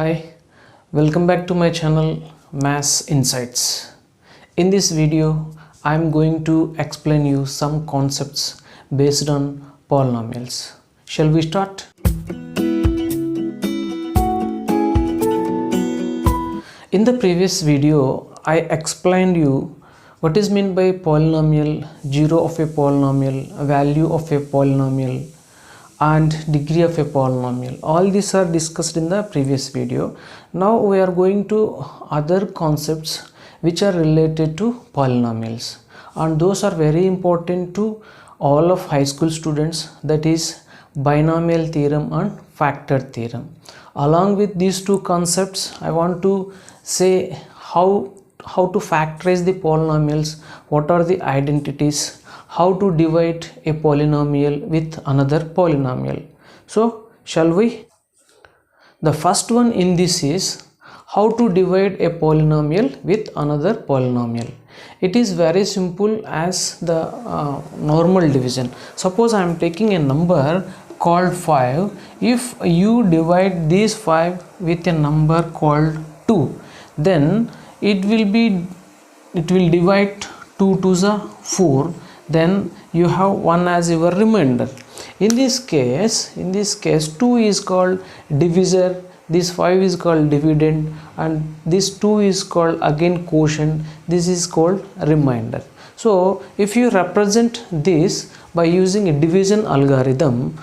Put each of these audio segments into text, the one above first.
Hi, welcome back to my channel Maths Insights. In this video, I am going to explain you some concepts based on polynomials. Shall we start? In the previous video, I explained you what is meant by polynomial, zero of a polynomial, value of a polynomial, and degree of a polynomial. All these are discussed in the previous video. Now we are going to other concepts which are related to polynomials, and those are very important to all of high school students, that is binomial theorem and factor theorem. Along with these two concepts, I want to say how to factorize the polynomials, what are the identities, how to divide a polynomial with another polynomial. So shall we? The first one in this is how to divide a polynomial with another polynomial. It is very simple as the normal division. Suppose I am taking a number called 5. If you divide this 5 with a number called 2, then it will divide 2 to the 4. Then you have 1 as your remainder. In this case 2 is called divisor, this 5 is called dividend, and this 2 is called again quotient, this is called remainder. So if you represent this by using a division algorithm,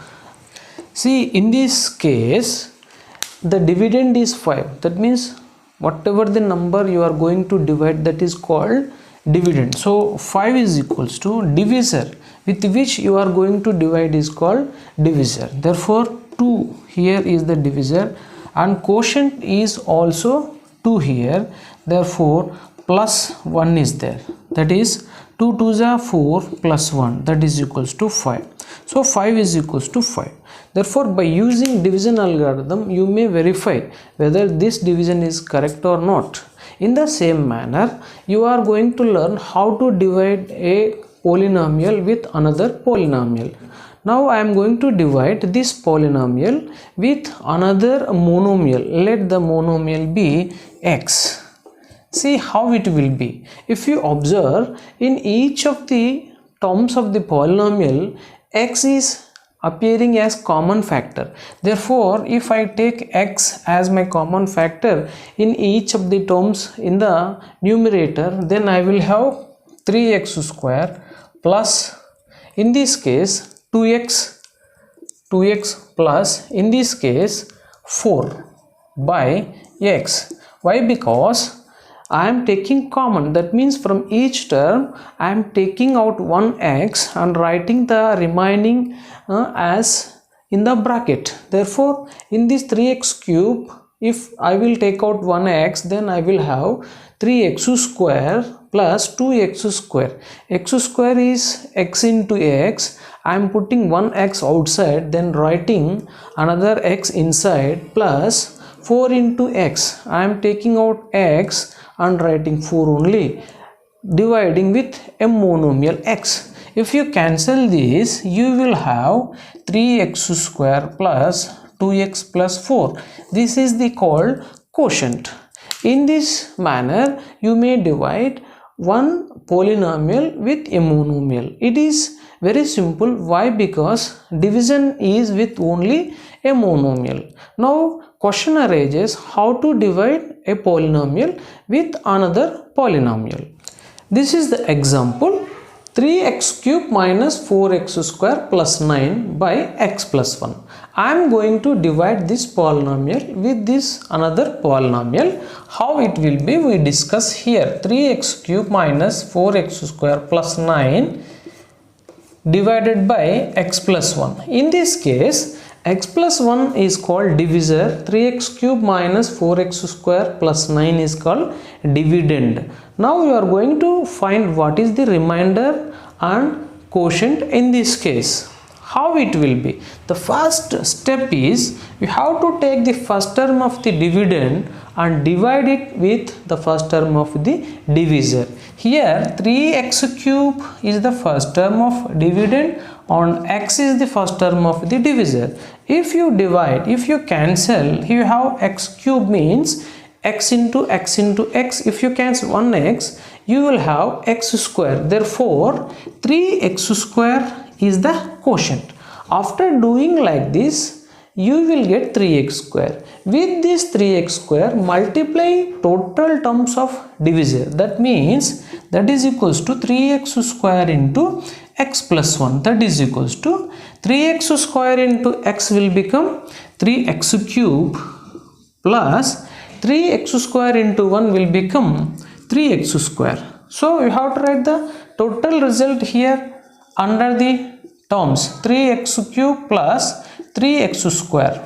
see, in this case the dividend is 5, that means whatever the number you are going to divide, that is called dividend. So 5 is equals to divisor with which you are going to divide is called divisor. Therefore 2 here is the divisor, and quotient is also 2 here. Therefore plus 1 is there, that is 2 to the 4 plus 1, that is equals to 5. So 5 is equals to 5. Therefore by using division algorithm you may verify whether this division is correct or not. In the same manner, you are going to learn how to divide a polynomial with another polynomial. Now I am going to divide this polynomial with another monomial. Let the monomial be x. See how it will be. If you observe, in each of the terms of the polynomial, x is appearing as common factor. Therefore if I take x as my common factor in each of the terms in the numerator, then I will have 3x square plus, in this case 2x plus, in this case 4 by x. Why? Because I am taking common, that means from each term I am taking out one x and writing the remaining as in the bracket. Therefore in this 3x cube, if I will take out one x, then I will have 3x square plus 2x square. X square is x into x. I am putting one x outside, then writing another x inside, plus 4 into x. I am taking out x and writing 4 only, dividing with a monomial x. If you cancel this, you will have 3x square plus 2x plus 4. This is the called quotient. In this manner, you may divide one polynomial with a monomial. It is very simple. Why? Because division is with only a monomial. Now question arises how to divide a polynomial with another polynomial. This is the example: 3x cube minus 4x square plus 9 by x plus 1. I am going to divide this polynomial with this another polynomial. How it will be, we discuss here. 3x cube minus 4x square plus 9 divided by x plus 1. In this case, x plus 1 is called divisor, 3x cube minus 4x square plus 9 is called dividend. Now you are going to find what is the remainder and quotient in this case. How it will be? The first step is you have to take the first term of the dividend and divide it with the first term of the divisor. Here 3x cube is the first term of dividend and x is the first term of the divisor. If you divide, if you cancel, you have x cube means x into x into x. If you cancel 1x, you will have x square. Therefore 3x square is the quotient. After doing like this, you will get 3x square. With this 3x square, multiply total terms of divisor. That means that is equals to 3x square into x plus 1. That is equals to 3x square into x will become 3x cube plus 3x square into 1 will become 3x square. So you have to write the total result here under the terms 3x cube plus 3x square.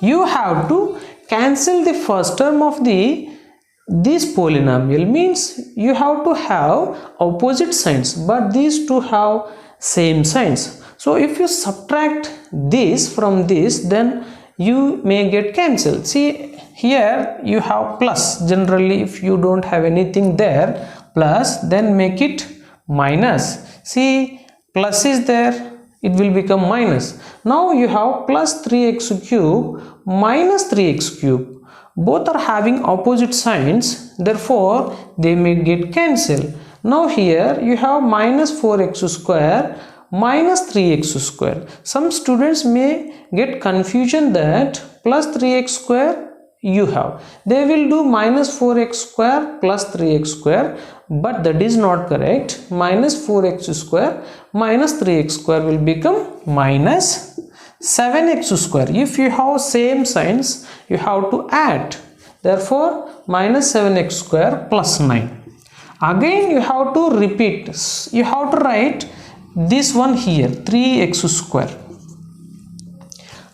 You have to cancel the first term of this polynomial, means you have to have opposite signs, but these two have same signs. So if you subtract this from this, then you may get cancelled. See, here you have plus. Generally, if you don't have anything there, plus, then make it minus. See, plus is there, it will become minus. Now you have plus 3x cube minus 3x cube. Both are having opposite signs, therefore they may get cancelled. Now here you have minus 4x square minus 3x square. Some students may get confusion that plus 3x square you have. They will do minus 4x square plus 3x square, but that is not correct. Minus 4x square minus 3x square will become minus 7x square. If you have same signs, you have to add. Therefore minus 7x square plus 9. Again you have to repeat. You have to write this one here, 3x square.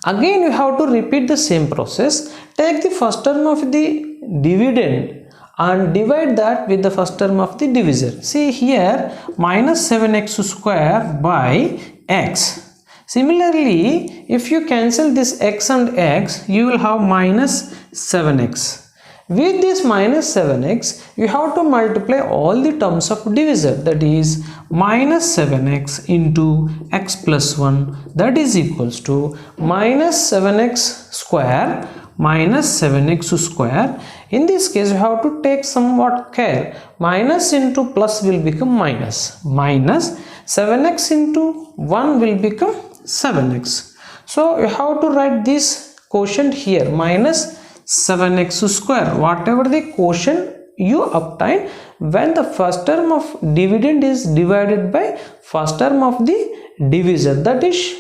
Again you have to repeat the same process. Take the first term of the dividend and divide that with the first term of the divisor. See here, minus 7x square by x. Similarly, if you cancel this x and x, you will have minus 7x. With this minus 7x, you have to multiply all the terms of divisor, that is minus 7x into x plus 1, that is equals to minus 7x square minus 7x square. In this case, you have to take somewhat care. Minus into plus will become minus. Minus 7x into 1 will become 7x. So you have to write this quotient here, minus 7x square. Whatever the quotient you obtain when the first term of dividend is divided by first term of the divisor, that is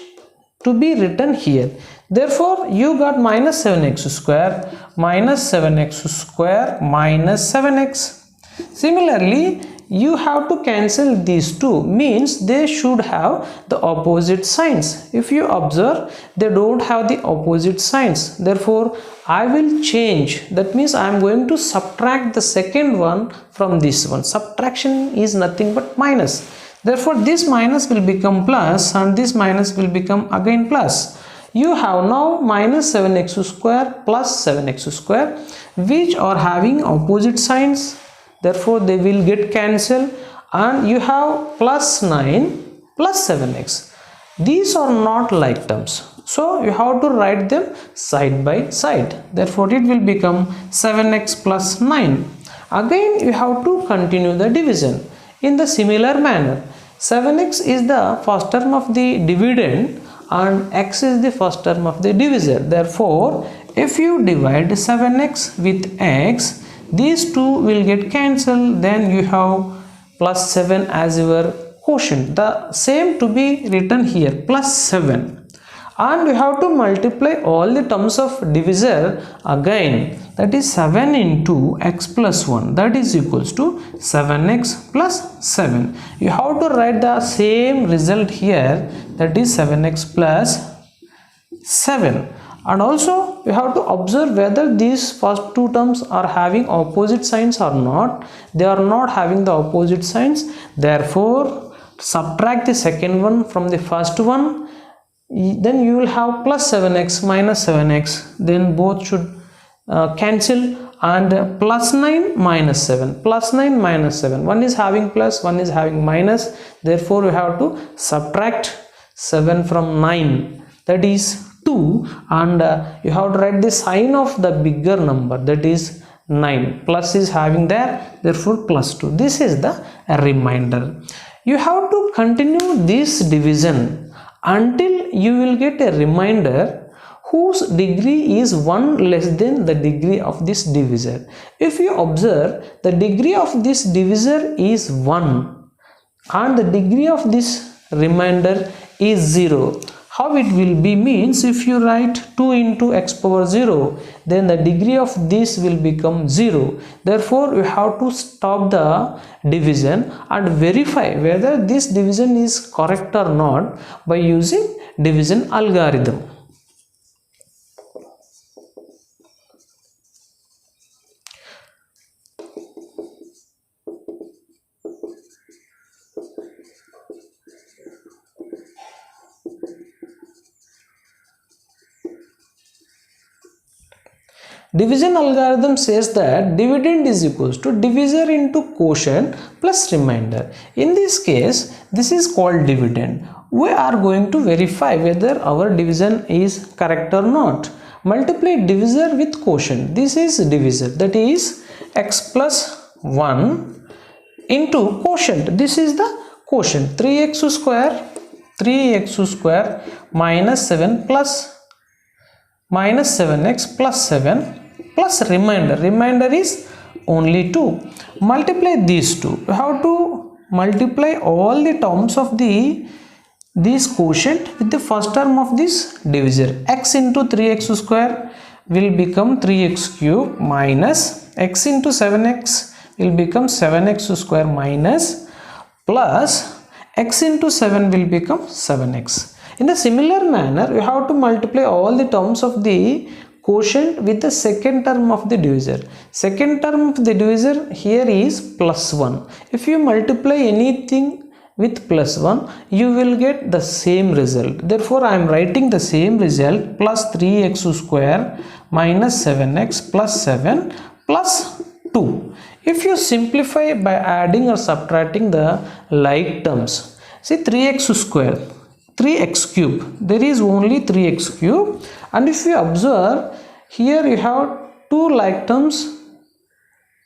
to be written here. Therefore you got minus 7x square minus 7x square minus 7x. Similarly, you have to cancel these two, means they should have the opposite signs. If you observe, they don't have the opposite signs. Therefore I will change, that means I am going to subtract the second one from this one. Subtraction is nothing but minus. Therefore this minus will become plus and this minus will become again plus. You have now minus 7x square plus 7x square, which are having opposite signs. Therefore they will get cancelled, and you have plus 9 plus 7x. These are not like terms, so you have to write them side by side. Therefore it will become 7x plus 9. Again you have to continue the division in the similar manner. 7x is the first term of the dividend and x is the first term of the divisor. Therefore if you divide 7x with x, these two will get cancelled, then you have plus 7 as your quotient. The same to be written here, plus 7. And you have to multiply all the terms of divisor again, that is 7 into x plus 1, that is equals to 7x plus 7. You have to write the same result here, that is 7x plus 7. And also you have to observe whether these first two terms are having opposite signs or not. They are not having the opposite signs, therefore subtract the second one from the first one. Then you will have plus 7x minus 7x, then both should cancel, and plus 9 minus 7, plus 9 minus 7, one is having plus, one is having minus, therefore we have to subtract 7 from 9, that is 2, and you have to write the sign of the bigger number, that is 9. Plus is having there, therefore plus 2. This is the remainder. You have to continue this division until you will get a remainder whose degree is 1 less than the degree of this divisor. If you observe, the degree of this divisor is 1 and the degree of this remainder is 0. How it will be means, if you write 2 into x power 0, then the degree of this will become 0. Therefore, you have to stop the division and verify whether this division is correct or not by using division algorithm. Division algorithm says that dividend is equals to divisor into quotient plus remainder. In this case, this is called dividend. We are going to verify whether our division is correct or not. Multiply divisor with quotient. This is divisor, that is x plus 1 into quotient. This is the quotient, 3x square minus 7 plus minus 7x plus 7 plus remainder is only 2. Multiply these two. You have to multiply all the terms of this quotient with the first term of this divisor. X into 3x square will become 3x cube minus x into 7x will become 7x square minus plus x into 7 will become 7x. In a similar manner, you have to multiply all the terms of the quotient with the second term of the divisor. Second term of the divisor here is plus 1. If you multiply anything with plus 1, you will get the same result. Therefore, I am writing the same result, plus 3x square minus 7x plus 7 plus 2. If you simplify by adding or subtracting the like terms, see 3x square, 3x cube, there is only 3x cube, and if you observe here you have two like terms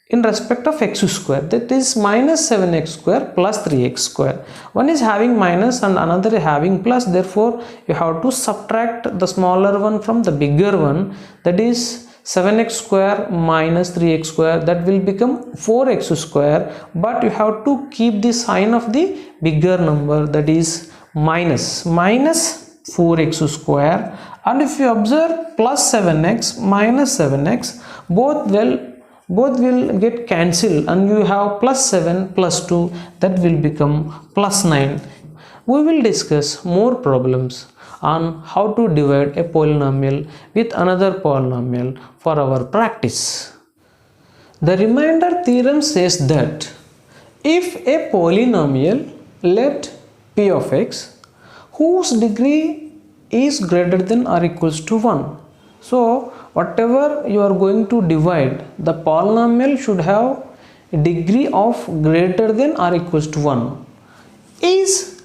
in respect of x square, that is minus 7x square plus 3x square. One is having minus and another is having plus, therefore you have to subtract the smaller one from the bigger one, that is 7x square minus 3x square, that will become 4x square, but you have to keep the sign of the bigger number, that is minus 4x square, and if you observe plus 7x minus 7x, both will get cancelled and you have plus 7 plus 2, that will become plus 9. We will discuss more problems on how to divide a polynomial with another polynomial for our practice. The remainder theorem says that if a polynomial let p of x whose degree is greater than or equals to 1, so whatever you are going to divide, the polynomial should have a degree of greater than or equals to 1, is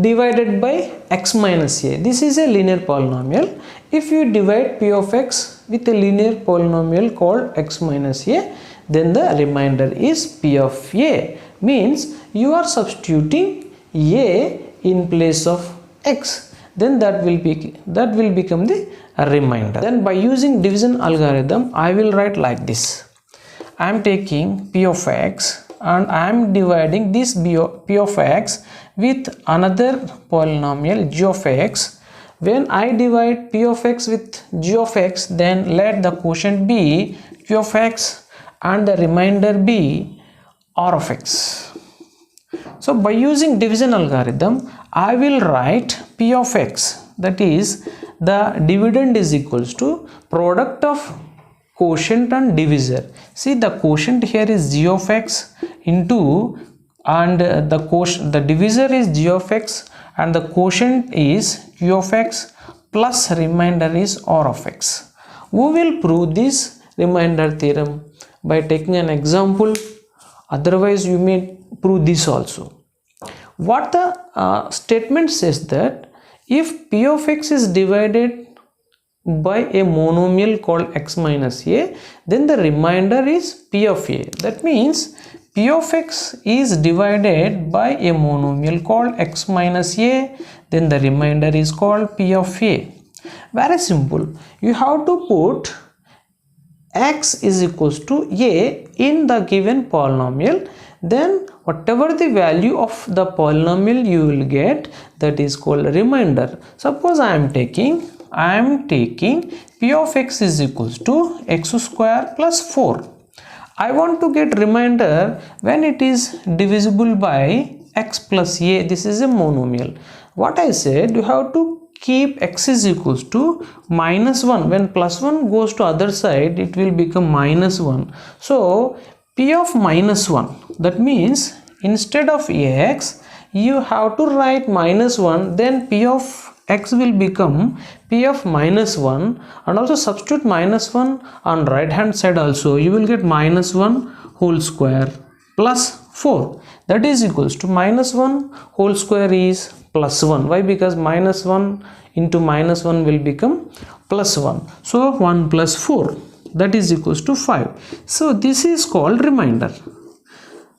divided by x minus a. This is a linear polynomial. If you divide p of x with a linear polynomial called x minus a, then the remainder is p of a. Means you are substituting a in place of x, then that will become the remainder. Then by using division algorithm, I will write like this. I am taking p of x and I am dividing this p of x with another polynomial g of x. When I divide p of x with g of x, then let the quotient be q of x and the remainder be r of x. So by using division algorithm, I will write p of x, that is the dividend is equals to product of quotient and divisor. See, the quotient here is g of x into, and the divisor is g of x and the quotient is q of x plus remainder is r of x. We will prove this remainder theorem by taking an example, otherwise you may prove this also. What the statement says that if p of x is divided by a monomial called x minus a, then the remainder is p of a. That means p of x is divided by a monomial called x minus a, then the remainder is called p of a. Very simple. You have to put x is equals to a in the given polynomial, then whatever the value of the polynomial you will get, that is called remainder. Suppose I am taking p of x is equals to x square plus 4. I want to get remainder when it is divisible by x plus a. This is a monomial. What I said, you have to keep x is equals to minus 1. When plus 1 goes to other side, it will become minus 1. So p of minus 1, that means instead of x you have to write minus 1, then p of x will become p of minus 1, and also substitute minus 1 on right hand side also. You will get minus 1 whole square plus 4, that is equals to minus 1 whole square is plus 1. Why? Because minus 1 into minus 1 will become plus 1. So 1 plus 4, that is equals to 5. So this is called remainder.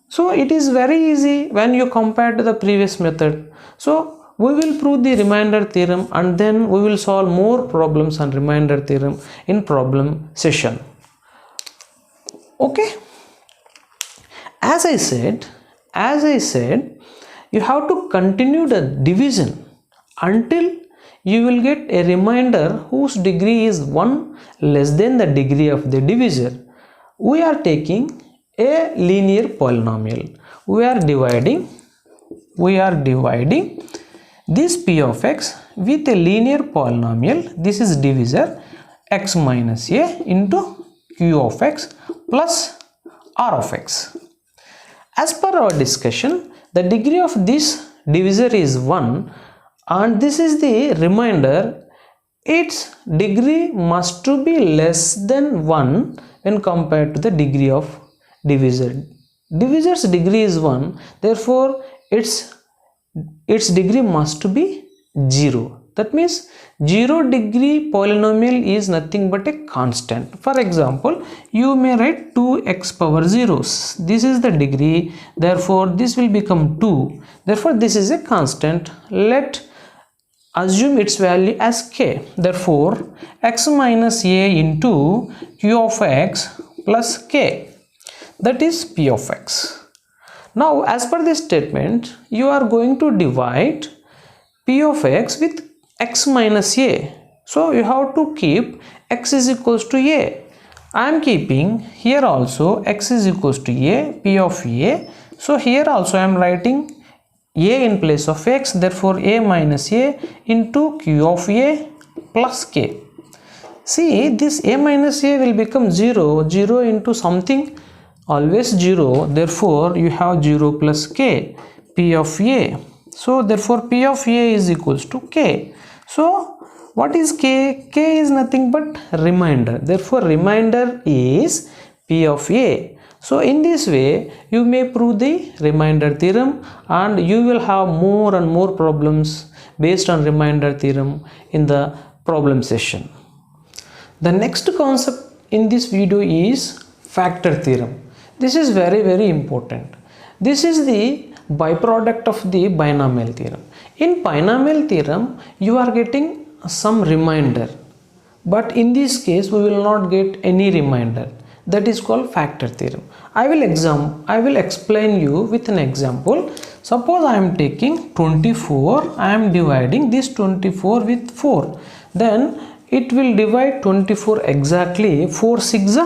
So it is very easy when you compare to the previous method. So we will prove the remainder theorem, and then we will solve more problems on remainder theorem in problem session. Okay. As I said, you have to continue the division until you will get a remainder whose degree is 1 less than the degree of the divisor. We are taking a linear polynomial. We are dividing this p of x with a linear polynomial. This is divisor x minus a into q of x plus r of x. As per our discussion, the degree of this divisor is 1, and this is the remainder. Its degree must to be less than 1 when compared to the degree of divisor. Divisor's degree is 1, therefore its degree must be 0. That means 0 degree polynomial is nothing but a constant. For example, you may write 2x power 0s. This is the degree, therefore this will become 2. Therefore this is a constant. Let assume its value as k. Therefore x minus a into q of x plus k, that is p of x. Now as per this statement, you are going to divide p of x with x minus a. So you have to keep x is equals to a. I am keeping here also x is equals to a, p of a. So here also I am writing a in place of x, therefore a minus a into q of a plus k. See, this a minus a will become 0, 0 into something always 0, therefore you have 0 plus k, p of a. So therefore p of a is equals to k. So what is k? K is nothing but remainder, therefore remainder is p of a. So in this way you may prove the remainder theorem, and you will have more and more problems based on remainder theorem in the problem session. The next concept in this video is factor theorem. This is very important. This is the byproduct of the binomial theorem. In binomial theorem you are getting some remainder, but in this case we will not get any remainder. That is called factor theorem. I will explain you with an example. Suppose I am taking 24, I am dividing this 24 with 4. Then it will divide 24 exactly. 4 6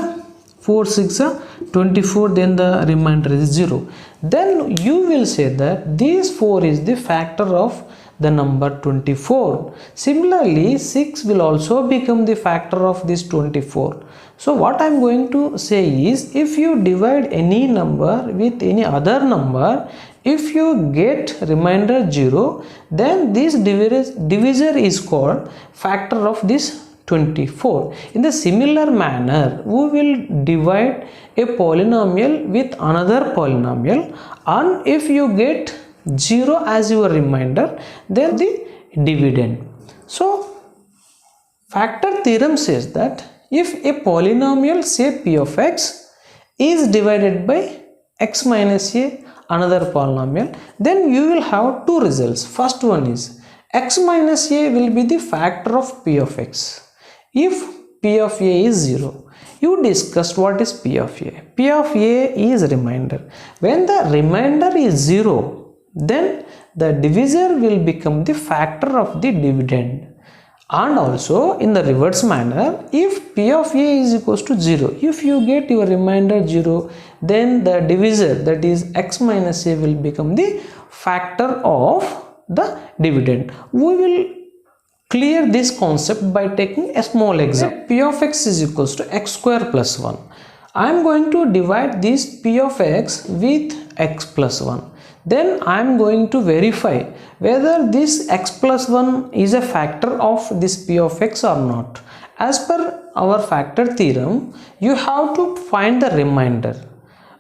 24, then the remainder is 0. Then you will say that this 4 is the factor of the number 24. Similarly, 6 will also become the factor of this 24. So what I am going to say is, if you divide any number with any other number, if you get remainder 0, then this divisor is called factor of this 24. In the similar manner, we will divide a polynomial with another polynomial, and if you get 0 as your remainder, then the dividend. So factor theorem says that if a polynomial, say p of x, is divided by x minus a, another polynomial, then you will have two results. First one is x minus a will be the factor of p of x if p of a is 0. You discussed what is p of a. P of a is remainder. When the remainder is 0, then the divisor will become the factor of the dividend. And also in the reverse manner, if p of a is equals to 0, if you get your remainder 0, then the divisor, that is x minus a, will become the factor of the dividend. We will clear this concept by taking a small example. P of x is equals to x square plus 1. I am going to divide this p of x with x plus 1. Then I am going to verify whether this x plus 1 is a factor of this p of x or not. As per our factor theorem, you have to find the remainder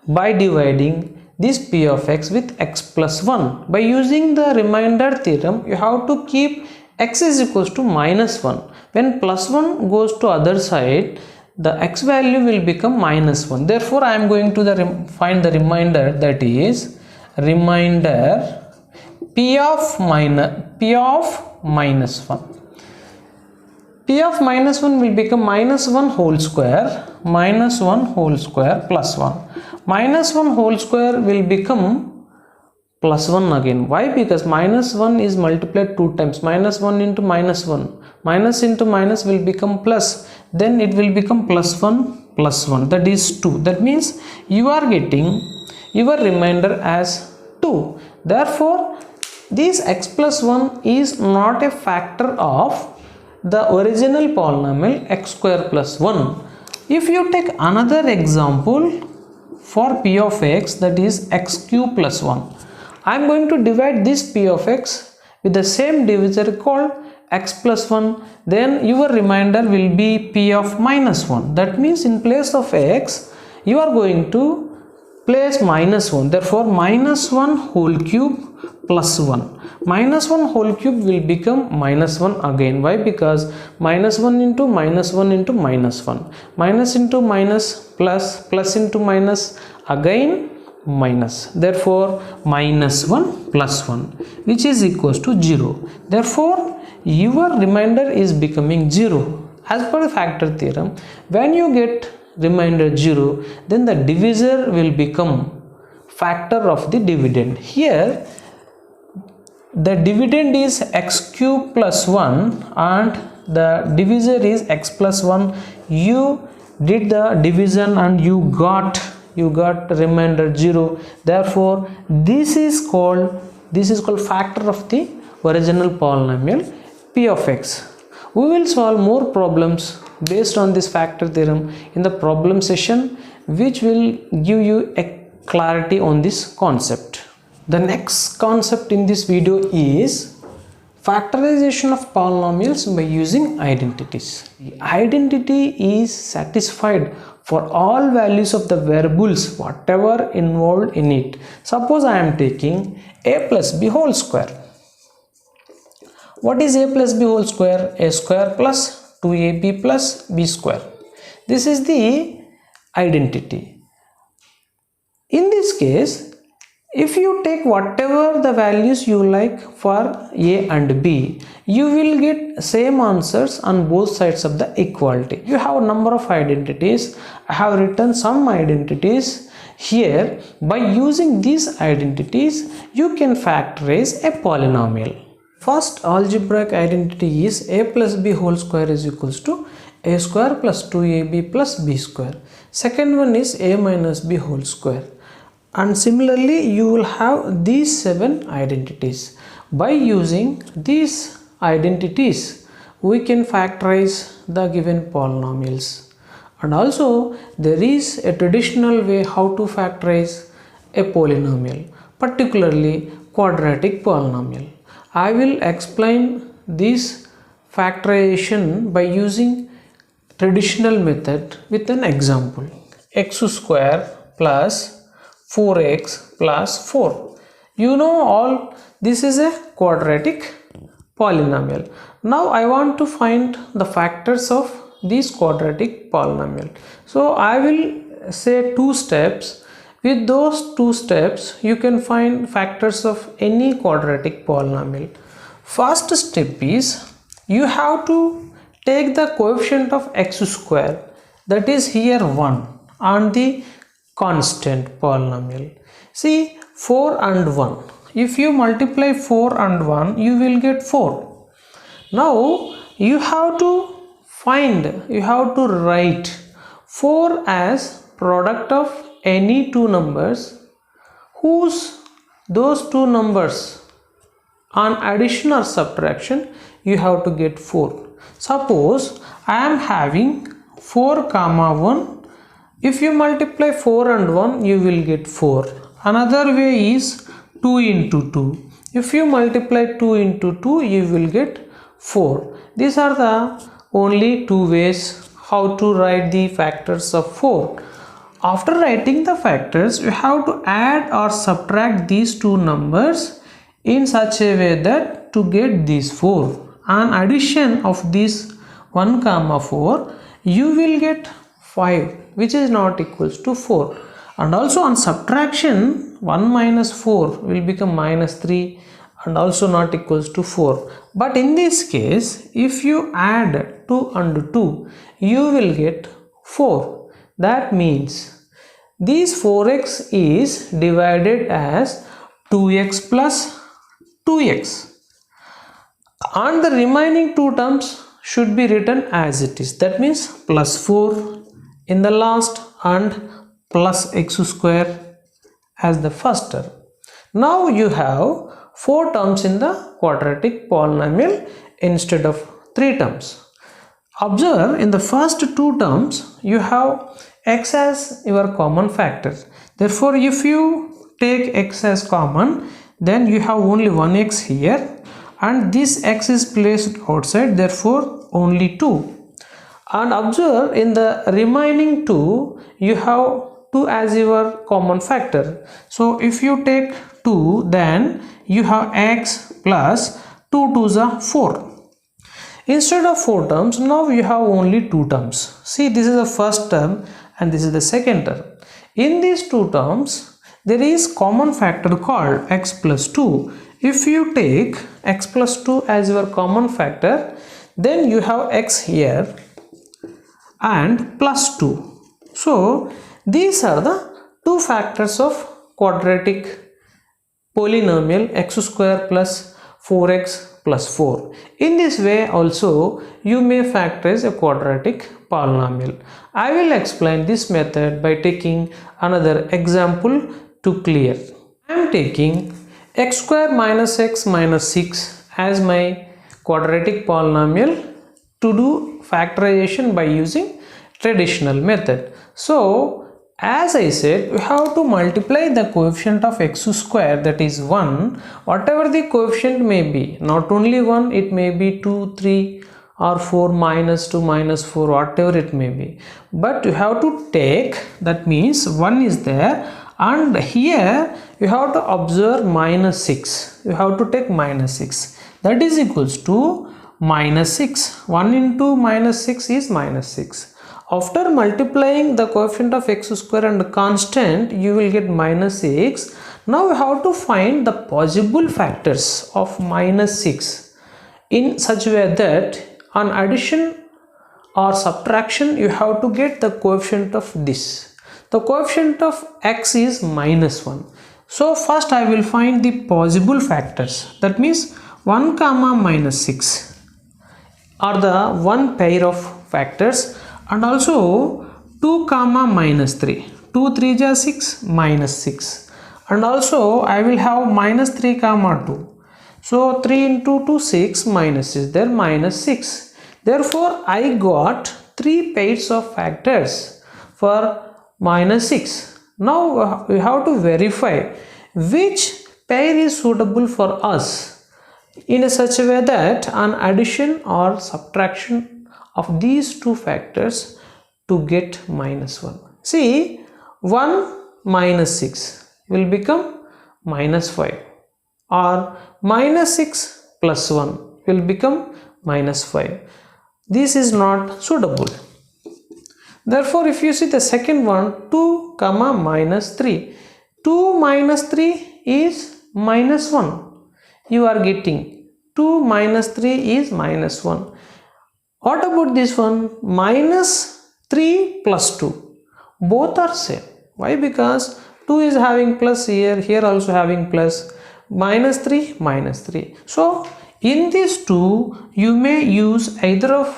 by dividing this p of x with x plus 1. By using the remainder theorem, you have to keep x is equals to minus 1. When plus 1 goes to other side, the x value will become minus 1. Therefore, I am going to find the remainder, that is remainder p of minus 1. P of minus 1 will become minus 1 whole square plus 1. Minus 1 whole square will become plus 1 again. Why? Because minus 1 is multiplied 2 times. Minus 1 into minus 1. Minus into minus will become plus. Then it will become plus 1 plus 1. That is 2. That means you are getting your remainder as 2. Therefore, this x plus 1 is not a factor of the original polynomial x square plus 1. If you take another example for p of x, that is x cube plus 1. I am going to divide this p of x with the same divisor called x plus 1. Then your remainder will be p of minus 1. That means in place of x, you are going to place minus 1. Therefore, minus 1 whole cube plus 1. Minus 1 whole cube will become minus 1 again. Why? Because minus 1 into minus 1 into minus 1. Minus into minus plus, plus into minus, again minus. Therefore, minus 1 plus 1, which is equals to 0. Therefore, your remainder is becoming 0. As per the factor theorem, when you get remainder 0, then the divisor will become factor of the dividend. Here the dividend is x cube plus 1 and the divisor is x plus 1. You did the division and you got remainder 0. Therefore, this is called factor of the original polynomial p of x. We will solve more problems based on this factor theorem in the problem session, which will give you a clarity on this concept. The next concept in this video is factorization of polynomials by using identities. The identity is satisfied for all values of the variables whatever involved in it. Suppose I am taking a plus b whole square. What is a plus b whole square? A square plus 2ab plus b square. This is the identity. In this case, if you take whatever the values you like for a and b, you will get same answers on both sides of the equality. You have a number of identities. I have written some identities here. By using these identities, you can factorize a polynomial. First algebraic identity is a plus b whole square is equals to a square plus 2ab plus b square. Second one is a minus b whole square. And similarly, you will have these 7 identities. By using these identities, we can factorize the given polynomials. And also, there is a traditional way how to factorize a polynomial, particularly quadratic polynomial. I will explain this factorization by using traditional method with an example. X square plus 4x plus 4. You know all this is a quadratic polynomial. Now I want to find the factors of this quadratic polynomial. So I will say 2 steps. With those 2 steps you can find factors of any quadratic polynomial. First step is you have to take the coefficient of x square, that is here 1, on the constant polynomial. See, 4 and 1. If you multiply 4 and 1, you will get 4. Now you have to write 4 as product of any two numbers whose those two numbers on addition or subtraction you have to get 4. Suppose I am having 4 comma 1. If you multiply 4 and 1, you will get 4. Another way is 2 into 2. If you multiply 2 into 2, you will get 4. These are the only 2 ways how to write the factors of 4. After writing the factors, you have to add or subtract these two numbers in such a way that to get these 4. On addition of this 1 comma 4, you will get 5, which is not equals to 4. And also on subtraction, 1 minus 4 will become minus 3 and also not equals to 4. But in this case, if you add 2 and 2, you will get 4. That means this 4x is divided as 2x plus 2x. And the remaining 2 terms should be written as it is. That means plus 4 in the last and plus x square as the first term. Now you have 4 terms in the quadratic polynomial instead of 3 terms. Observe, in the first 2 terms you have x as your common factor. Therefore, if you take x as common, then you have only 1x here and this x is placed outside, therefore only 2. And observe, in the remaining 2 you have 2 as your common factor. So if you take 2, then you have x plus 2 2s are 4. Instead of 4 terms, now you have only 2 terms. See, this is the first term and this is the second term. In these 2 terms, there is common factor called x plus 2. If you take x plus 2 as your common factor, then you have x here and plus 2. So these are the 2 factors of quadratic polynomial x square plus 4x plus 4. In this way also you may factorize a quadratic polynomial. I will explain this method by taking another example to clear. I am taking x square minus x minus 6 as my quadratic polynomial to do factorization by using traditional method. So as I said, we have to multiply the coefficient of x square, that is 1, whatever the coefficient may be, not only 1, it may be 2, 3 or 4, minus 2, minus 4, whatever it may be. But you have to take, that means 1 is there and here you have to observe minus 6. You have to take minus 6. That is equals to minus 6. 1 into minus 6 is minus 6. After multiplying the coefficient of x square and constant, you will get minus 6. Now we have to find the possible factors of minus 6 in such a way that on addition or subtraction you have to get the coefficient of this. The coefficient of x is minus 1. So first I will find the possible factors. That means 1 comma minus 6 are the one pair of factors. And also 2 comma minus 3, 2 3 is 6, minus 6, and also I will have minus 3 comma 2, so 3 into 2 6, minus is there, minus 6. Therefore I got 3 pairs of factors for minus 6. Now we have to verify which pair is suitable for us in such a way that on addition or subtraction of these 2 factors to get minus 1. See, 1 minus 6 will become minus 5 or minus 6 plus 1 will become minus 5. This is not suitable. Therefore, if you see the second one, 2 comma minus 3. 2 minus 3 is minus 1. You are getting 2 minus 3 is minus 1. What about this one? Minus 3 plus 2. Both are same. Why? Because 2 is having plus here, here also having plus. Minus 3, minus 3. So, in these two, you may use either of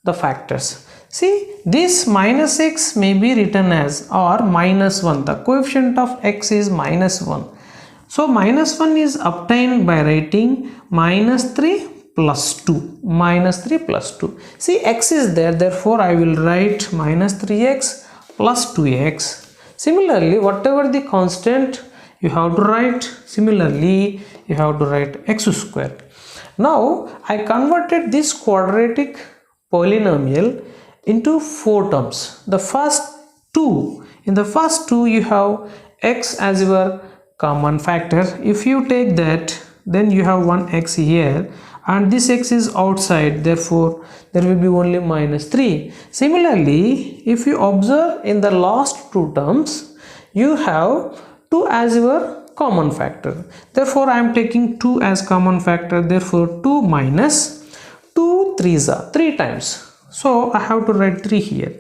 the factors. See, this minus x may be written as or minus 1. The coefficient of x is minus 1. So, minus 1 is obtained by writing minus 3 plus 2. Minus 3 plus 2. See, x is there. Therefore, I will write minus 3x plus 2x. Similarly, whatever the constant you have to write, similarly, you have to write x square. Now, I converted this quadratic polynomial into 4 terms. The first two, in the first two you have x as your common factor. If you take that, then you have one x here and this x is outside, therefore there will be only minus 3. Similarly, if you observe in the last two terms, you have 2 as your common factor. Therefore, I am taking 2 as common factor. Therefore, 2 minus 2 3s are 3 times. So, I have to write 3 here.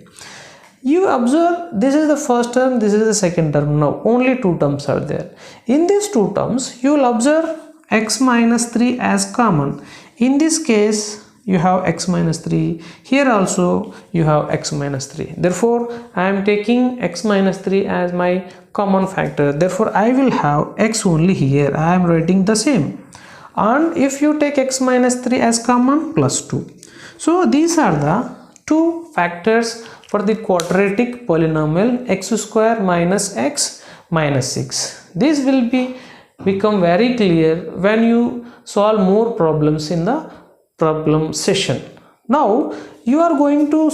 You observe this is the first term, this is the second term. Now, only 2 terms are there. In these 2 terms, you will observe x minus 3 as common. In this case, you have x minus 3. Here also, you have x minus 3. Therefore, I am taking x minus 3 as my common factor. Therefore, I will have x only here. I am writing the same. And if you take x minus 3 as common, plus 2. So, these are the two factors for the quadratic polynomial x square minus x minus 6. This will become very clear when you solve more problems in the problem session. Now you are going to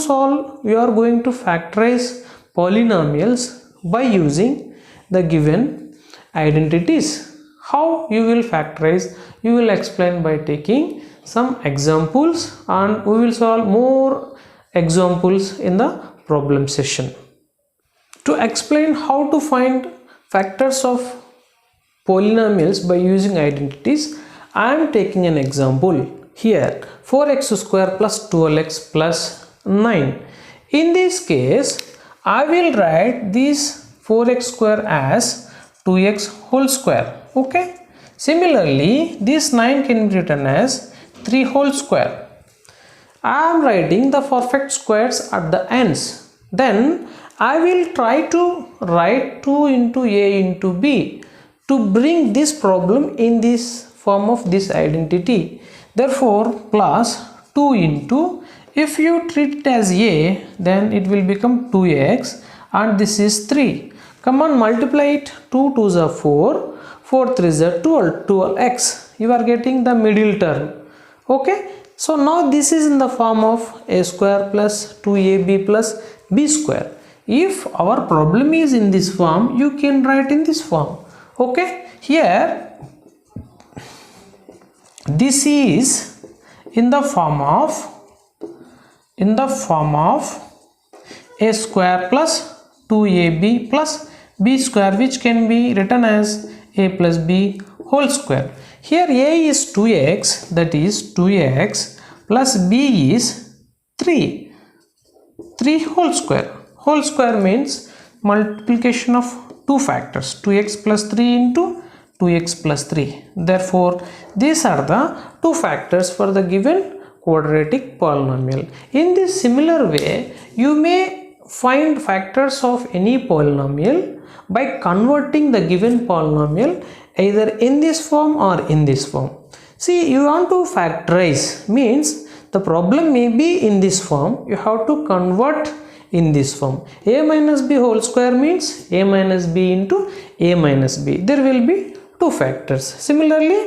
factorize polynomials by using the given identities. How you will factorize? You will explain by taking some examples and we will solve more examples in the problem session. To explain how to find factors of polynomials by using identities, I am taking an example here. 4x square plus 12x plus 9. In this case, I will write this 4x square as 2x whole square. Okay. Similarly, this 9 can be written as 3 whole square. I am writing the perfect squares at the ends. Then I will try to write 2 into a into b to bring this problem in this form of this identity. Therefore, plus 2 into, if you treat it as a, then it will become 2x and this is 3. Come on, multiply it. 2 2s are 4, 4 3s are 12, 12x. You are getting the middle term. Okay. So now this is in the form of a square plus 2ab plus b square. If our problem is in this form, you can write in this form. Okay. Here, this is in the form of a square plus 2ab plus b square, which can be written as a plus b whole square. Here a is 2x, that is 2x plus b is 3 whole square. Whole square means multiplication of two factors, 2x plus 3 into 2x plus 3. Therefore, these are the two factors for the given quadratic polynomial. In this similar way, you may find factors of any polynomial by converting the given polynomial either in this form or in this form. See, you want to factorize, means the problem may be in this form, you have to convert in this form. A minus b whole square means a minus b into a minus b. There will be two factors. Similarly,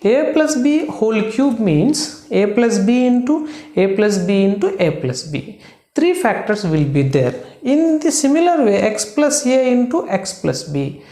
a plus b whole cube means a plus b into a plus b into a plus b. Three factors will be there. In the similar way, x plus a into x plus b.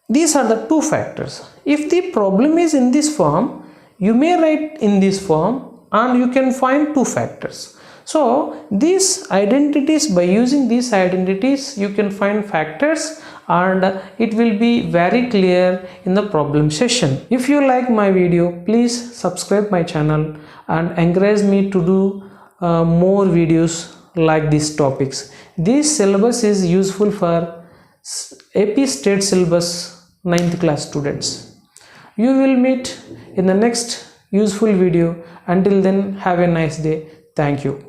These are the two factors. If the problem is in this form, you may write in this form and you can find two factors. So these identities, by using these identities you can find factors, and it will be very clear in the problem session. If you like my video, please subscribe my channel and encourage me to do more videos like these topics. This syllabus is useful for AP State Syllabus 9th class students. You will meet in the next useful video. Until then, have a nice day. Thank you.